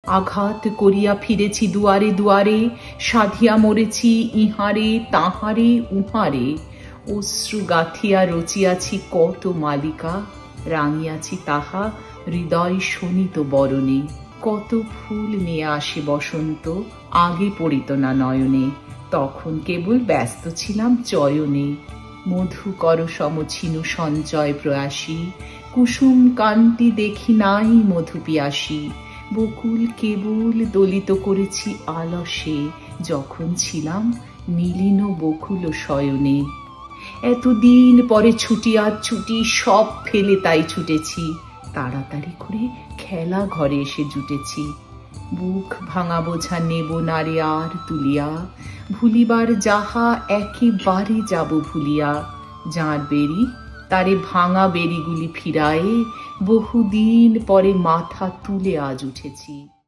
আঘাত করিয়া ফিরেছি দুয়ারে দুয়ারে, সাধিয়া মরেছি ইহারে তাহারে উহারে। অশ্রু গাথিয়া রচিয়াছি কত মালিকা, রাঙিয়াছি তাহা হৃদয় শোনিত বরণে। কত ফুল নিয়ে আসে বসন্ত, আগে পড়িত না নয়নে, তখন কেবল ব্যস্ত ছিলাম চয়নে। মধুকর সমছিনু সঞ্চয় প্রয়াসী, কুসুম কান্তি দেখি নাই মধু পিয়াসী। বকুল কেবল দলিত করেছি আলসে, যখন ছিলাম নীলিন বকুল শয়নে। এতদিন পরে ছুটিয়া ছুটি সব ফেলে তাই ছুটেছি, তাড়াতাড়ি করে খেলা ঘরে এসে জুটেছি। বুক ভাঙা বোঝা নেব না রে আর তুলিয়া, ভুলিবার যাহা একেবারে যাব ভুলিয়া। যাঁর বেরি তারে ভাঙা বেরিগুলি ফিরায়ে, বহুদিন পরে মাথা তুলে আজ উঠেছি।